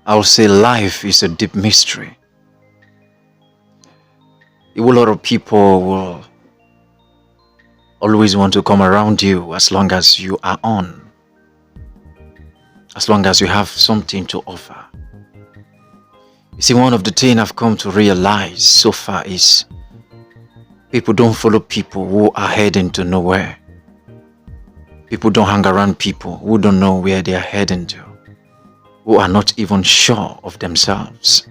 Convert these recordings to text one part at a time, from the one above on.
I'll say life is a deep mystery. A whole lot of people will always want to come around you as long as you are on, as long as you have something to offer. You see, one of the things I've come to realize so far is people don't follow people who are heading to nowhere. People don't hang around people who don't know where they are heading to, who are not even sure of themselves.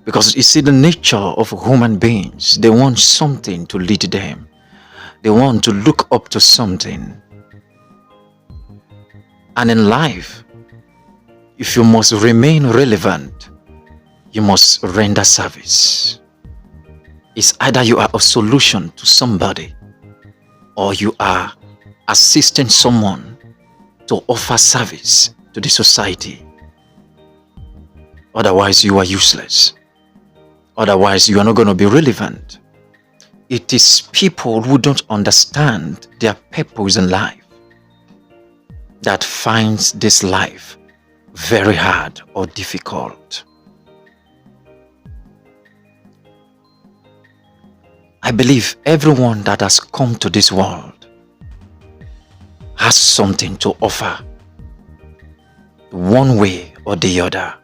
Because you see, the nature of human beings, they want something to lead them. They want to look up to something. And in life, if you must remain relevant, you must render service. It's either you are a solution to somebody or you are assisting someone to offer service to the society. Otherwise, you are useless. Otherwise, you are not going to be relevant. It is people who don't understand their purpose in life that finds this life very hard or difficult. I believe everyone that has come to this world has something to offer, one way or the other.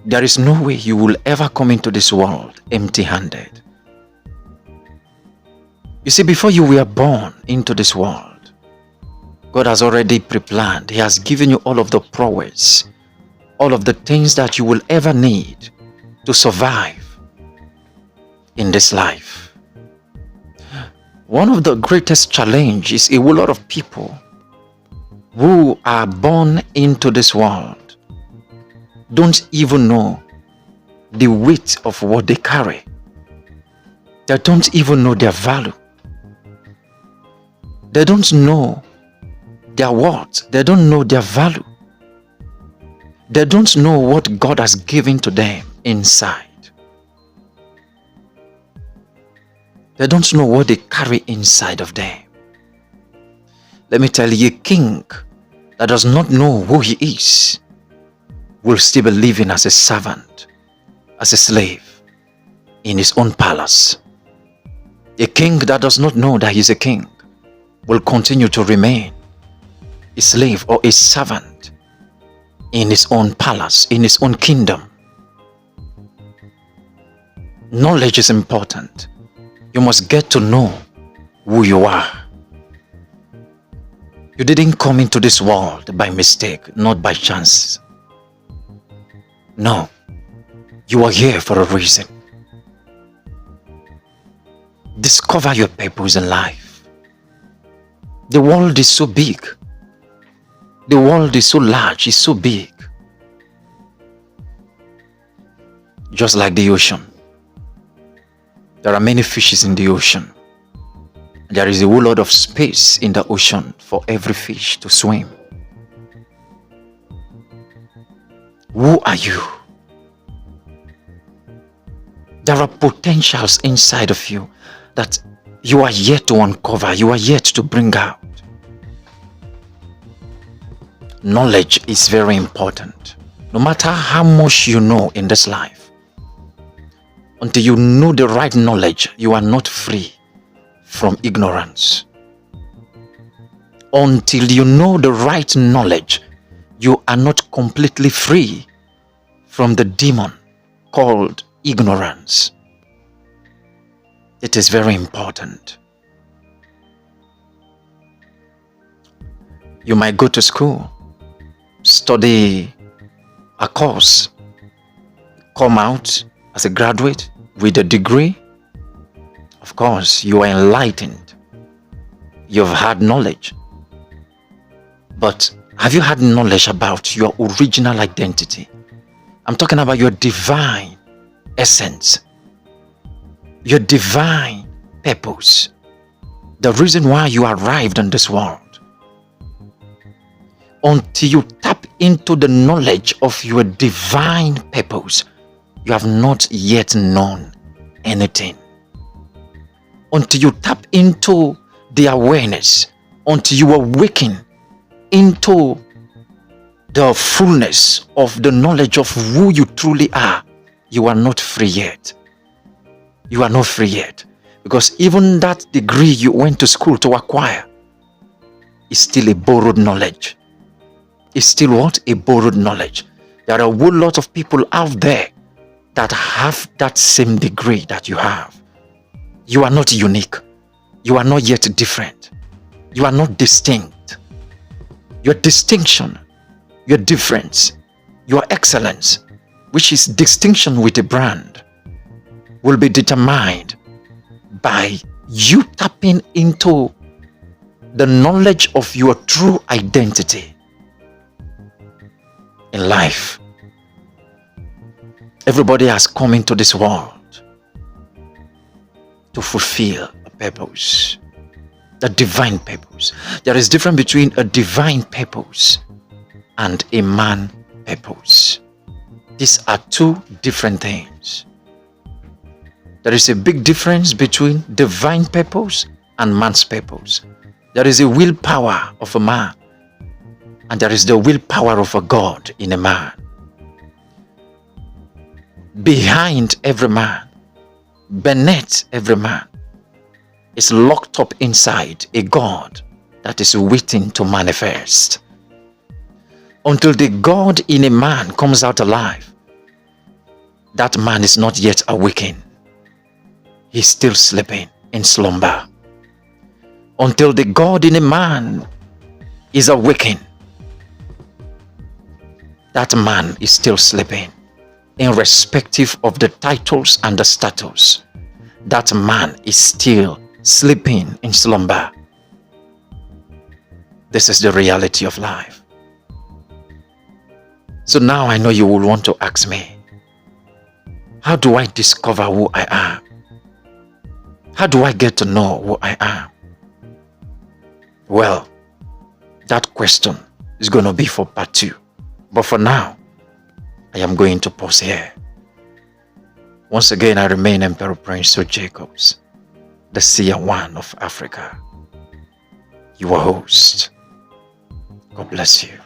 There is no way you will ever come into this world empty-handed. You see, before you were born into this world, God has already pre-planned. He has given you all of the prowess, all of the things that you will ever need to survive in this life. One of the greatest challenges is a whole lot of people who are born into this world don't even know the weight of what they carry. They don't even know their value. They don't know their worth. They don't know their value. They don't know what God has given to them inside. They don't know what they carry inside of them. Let me tell you, a king that does not know who he is will still be living as a servant, as a slave in his own palace. A king that does not know that he is a king will continue to remain a slave or a servant in his own palace, in his own kingdom. Knowledge is important. You must get to know who you are. You didn't come into this world by mistake, not by chance. No, you are here for a reason. Discover your purpose in life. The world is so big. The world is so large, it's so big. Just like the ocean. There are many fishes in the ocean. There is a whole lot of space in the ocean for every fish to swim. Who are you? There are potentials inside of you that you are yet to uncover, you are yet to bring out. Knowledge is very important. No matter how much you know in this life, until you know the right knowledge, you are not free from ignorance. Until you know the right knowledge, you are not completely free from the demon called ignorance. It is very important. You might go to school, study a course, come out as a graduate with a degree. Of course, you are enlightened. You've had knowledge. But have you had knowledge about your original identity? I'm talking about your divine essence, your divine purpose, the reason why you arrived in this world. Until you tap into the knowledge of your divine purpose, you have not yet known anything. Until you tap into the awareness, until you awaken into the fullness of the knowledge of who you truly are, you are not free yet. You are not free yet. Because even that degree you went to school to acquire is still a borrowed knowledge. It's still what? A borrowed knowledge. There are a whole lot of people out there that have that same degree that you have. You are not unique. You are not yet different. You are not distinct. Your distinction, your difference, your excellence, which is distinction with a brand, will be determined by you tapping into the knowledge of your true identity in life. Everybody has come into this world to fulfill a purpose, a divine purpose. There is difference between a divine purpose and a man purpose. These are two different things. There is a big difference between divine purpose and man's purpose. There is a willpower of a man, and there is the willpower of a God in a man. Behind every man, beneath every man, is locked up inside a God that is waiting to manifest. Until the God in a man comes out alive, that man is not yet awakened. He's still sleeping in slumber. Until the God in a man is awakened, that man is still sleeping, irrespective of the titles and the status. That man is still sleeping in slumber. This is the reality of life. So now I know you will want to ask me, how do I discover who I am? How do I get to know who I am? Well, that question is going to be for part 2. But for now, I am going to pause here. Once again, I remain Emperor Prince Jacobs, the Seer One of Africa, your host. God bless you.